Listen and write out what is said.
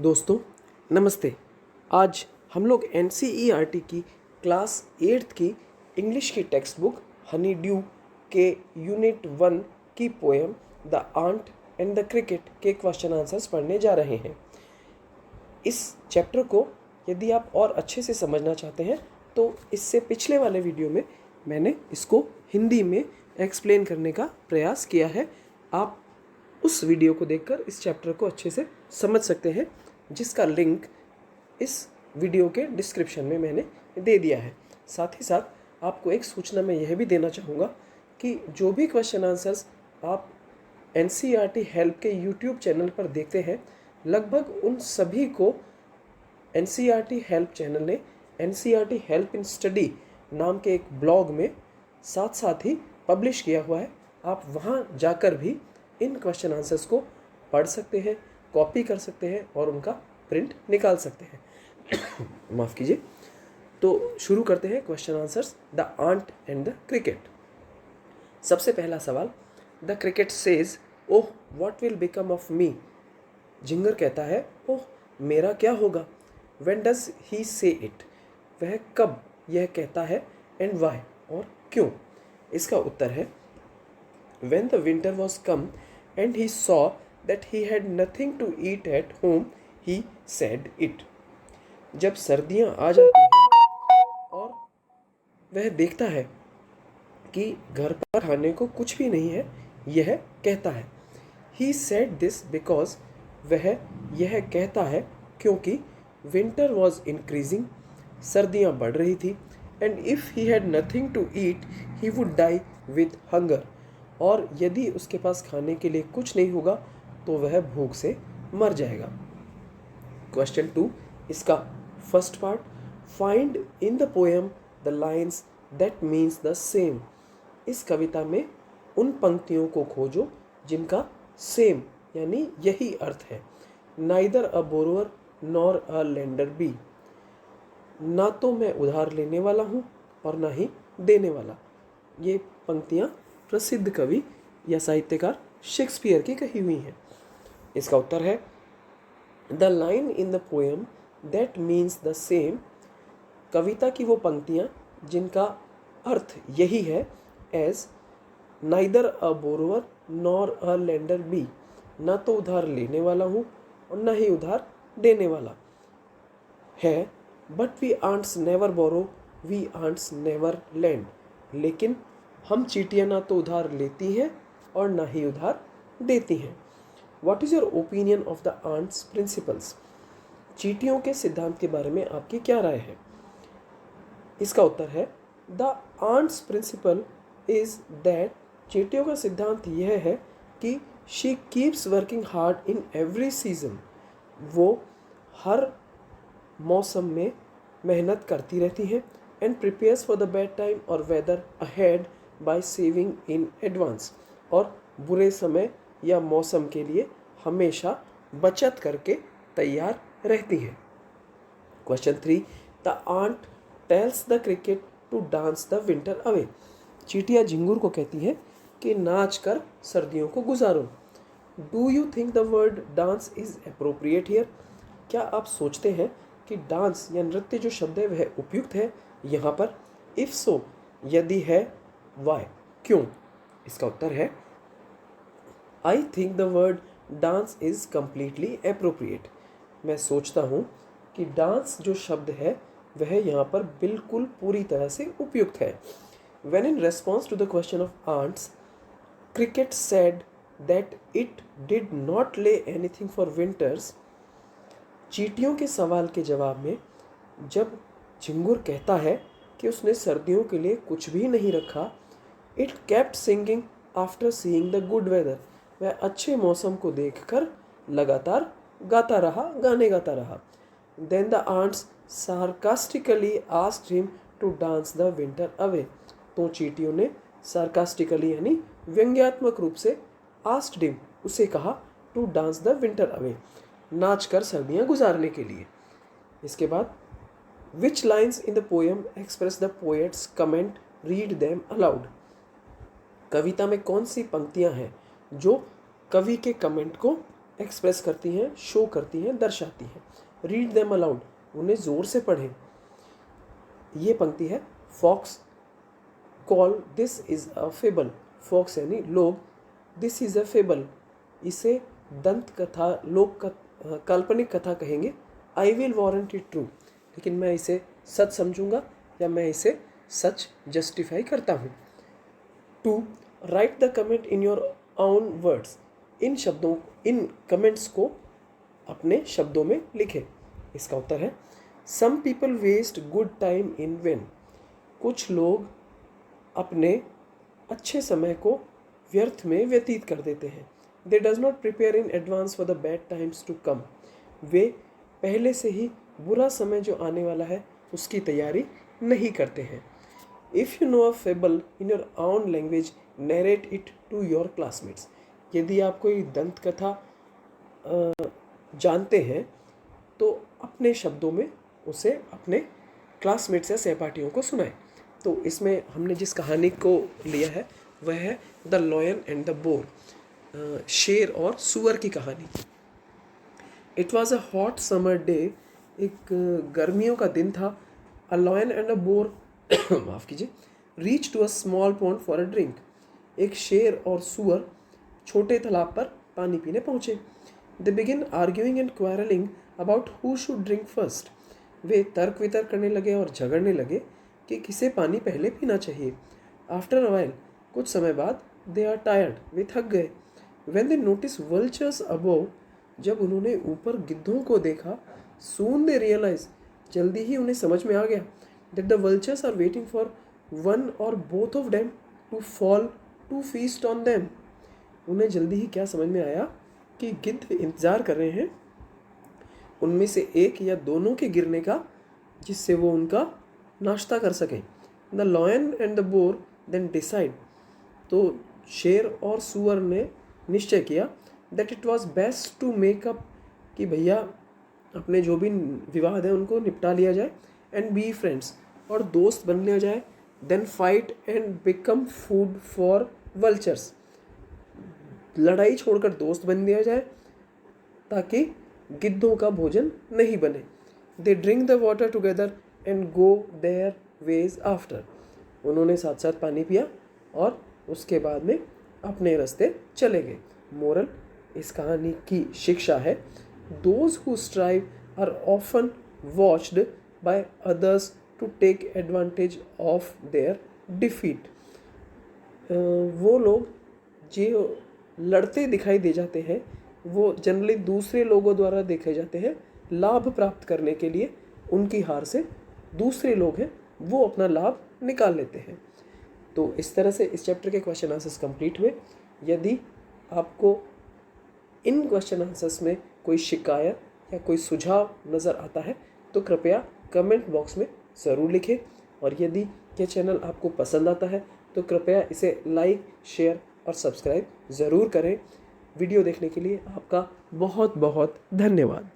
दोस्तों नमस्ते। आज हम लोग NCERT की क्लास 8th की इंग्लिश की टेक्स्ट बुक हनी ड्यू के यूनिट 1 की poem the ant and the cricket के क्वेश्चन आंसर्स पढ़ने जा रहे हैं। इस चैप्टर को यदि आप और अच्छे से समझना चाहते हैं तो इससे पिछले वाले वीडियो में मैंने इसको हिंदी में एक्सप्लेन करने का प्रयास किया है। आप उस वीडियो को देखकर इस चैप्टर को अच्छे से समझ सकते हैं, जिसका लिंक इस वीडियो के डिस्क्रिप्शन में मैंने दे दिया है। साथ ही साथ आपको एक सूचना मैं यह भी देना चाहूँगा कि जो भी क्वेश्चन आंसर्स आप NCERT हेल्प के यूट्यूब चैनल पर देखते हैं, लगभग उन सभी को NCERT हेल्प चैनल ने NCERT हेल्प इन स्टडी नाम के एक ब्लॉग में साथ साथ ही पब्लिश किया हुआ है। आप वहाँ जाकर भी इन क्वेश्चन आंसर्स को पढ़ सकते हैं, कॉपी कर सकते हैं और उनका प्रिंट निकाल सकते हैं। माफ़ कीजिए। तो शुरू करते हैं question answers the ant and the cricket. सबसे पहला सवाल, the cricket says oh what will become of me. जिंगर कहता है ओह मेरा क्या होगा। व्हेन डज ही से इट, वह कब यह कहता है, एंड वाई और क्यों। इसका उत्तर है when the winter was come and he saw that he had nothing to eat at home, he said it. जब सर्दियां आ जाती हैं और वह देखता है कि घर पर खाने को कुछ भी नहीं है, यह कहता है। He said this because वह यह कहता है क्योंकि winter was increasing, सर्दियां बढ़ रही थी, and if he had nothing to eat, he would die with hunger. और यदि उसके पास खाने के लिए कुछ नहीं होगा तो वह भूख से मर जाएगा। क्वेश्चन 2, इसका first part, find in the poem the lines that means the same. इस कविता में उन पंक्तियों को खोजो जिनका सेम यानी यही अर्थ है। Neither a borrower nor a lender be, ना तो मैं उधार लेने वाला हूँ और ना ही देने वाला। ये पंक्तियाँ प्रसिद्ध कवि या साहित्यकार शेक्सपियर की कही हुई हैं। इसका उत्तर है the line in the poem that means the same, कविता की वो पंक्तियाँ जिनका अर्थ यही है, as neither a borrower nor a lender be, ना तो उधार लेने वाला हूँ और ना ही उधार देने वाला है। But we ants never borrow, we ants never lend, लेकिन हम चींटियाँ ना तो उधार लेती हैं और ना ही उधार देती हैं। What is your opinion of the ants principles, चींटियों के सिद्धांत के बारे में आपकी क्या राय है। इसका उत्तर है the ants principle is that, चींटियों का सिद्धांत यह है कि she keeps working hard in every season, वो हर मौसम में मेहनत करती रहती हैं, and prepares for the bad time और weather ahead by saving in advance, और बुरे समय या मौसम के लिए हमेशा बचत करके तैयार रहती हैं। Question 3, the ant tells the cricket to dance the winter away. चींटियाँ झिंगुर को कहती हैं कि नाच कर सर्दियों को गुजारो। Do you think the word dance is appropriate here, क्या आप सोचते हैं कि डांस या नृत्य जो शब्द है वह उपयुक्त है यहाँ पर। इफ सो, यदि है, वाई क्यों। इसका उत्तर है I think the word dance is completely appropriate, मैं सोचता हूँ कि डांस जो शब्द है वह यहाँ पर बिल्कुल पूरी तरह से उपयुक्त है। When in response to the question of ants, cricket said that it did not lay anything for winters, चींटियों के सवाल के जवाब में जब झिंगुर कहता है कि उसने सर्दियों के लिए कुछ भी नहीं रखा, it kept singing after seeing the good weather, वह अच्छे मौसम को देखकर लगातार गाने गाता रहा। Then the ants sarcastically asked him to dance the winter away, तो चींटियों ने सार्कास्टिकली यानी व्यंग्यात्मक रूप से आस्क्ड हिम, उसे कहा, to dance the winter away, नाच कर सर्दियाँ गुजारने के लिए। इसके बाद which lines in the poem express the poet's comment, read them aloud, कविता में कौन सी पंक्तियाँ हैं जो कवि के कमेंट को एक्सप्रेस करती हैं, शो करती हैं, दर्शाती हैं। रीड देम अलाउड, उन्हें ज़ोर से पढ़ें। ये पंक्ति है folks call this is a fable. Folks यानी लोग, दिस इज़ अ फेबल, इसे दंत कथा, काल्पनिक कथा कहेंगे। I will warrant it true, लेकिन मैं इसे सच समझूंगा या मैं इसे सच जस्टिफाई करता हूँ। 2. Write the comment in your own words, इन कमेंट्स को अपने शब्दों में लिखें। इसका उत्तर है some people waste good time in vain, कुछ लोग अपने अच्छे समय को व्यर्थ में व्यतीत कर देते हैं। They does not prepare in advance for the bad times to come, वे पहले से ही बुरा समय जो आने वाला है उसकी तैयारी नहीं करते हैं। If you know a fable in your own language narrate it to your classmates, यदि आप कोई दंत कथा जानते हैं तो अपने शब्दों में उसे अपने क्लासमेट्स या सहपाठियों को सुनाएं। तो इसमें हमने जिस कहानी को लिया है वह है the lion and the boar, शेर और सुअर की कहानी। It was a hot summer day, एक गर्मियों का दिन था। A lion and a boar माफ़ कीजिए reach to a small pond for a drink, एक शेर और सुअर छोटे तालाब पर पानी पीने पहुँचे। They begin arguing and quarrelling about who should drink first, वे तर्क वितर्क करने लगे और झगड़ने लगे कि किसे पानी पहले पीना चाहिए। आफ्टर अ वाइल, कुछ समय बाद, दे आर टायर्ड, वे थक गए। When they notice vultures above, जब उन्होंने ऊपर गिद्धों को देखा, सून दे रियलाइज, जल्दी ही उन्हें समझ में आ गया, that the vultures are waiting for one और both of them to fall to feast on them. उन्हें जल्दी ही क्या समझ में आया कि गिद्ध इंतज़ार कर रहे हैं उनमें से एक या दोनों के गिरने का, जिससे वो उनका नाश्ता कर सकें। The lion and the boar then decide, तो शेर और सुअर ने निश्चय किया that it was best to make up, कि भैया अपने जो भी विवाद है उनको निपटा लिया जाए, एंड बी फ्रेंड्स, और दोस्त बन लिया जाए। Then fight and become food for vultures, लड़ाई छोड़कर दोस्त बन दिया जाए ताकि गिद्धों का भोजन नहीं बने। They drink the water together and go their ways after, उन्होंने साथ साथ पानी पिया और उसके बाद में अपने रास्ते चले गए। मोरल, इस कहानी की शिक्षा है those who strive are often watched by others to take advantage of their defeat. वो लोग जो लड़ते दिखाई दे जाते हैं वो जनरली दूसरे लोगों द्वारा देखे जाते हैं लाभ प्राप्त करने के लिए। उनकी हार से दूसरे लोग हैं वो अपना लाभ निकाल लेते हैं। तो इस तरह से इस चैप्टर के क्वेश्चन आंसर्स कंप्लीट हुए। यदि आपको इन क्वेश्चन आंसर्स में कोई शिकायत या कोई सुझाव नज़र आता है तो कृपया कमेंट बॉक्स में ज़रूर लिखें, और यदि यह चैनल आपको पसंद आता है तो कृपया इसे लाइक, शेयर और सब्सक्राइब ज़रूर करें। वीडियो देखने के लिए आपका बहुत बहुत धन्यवाद।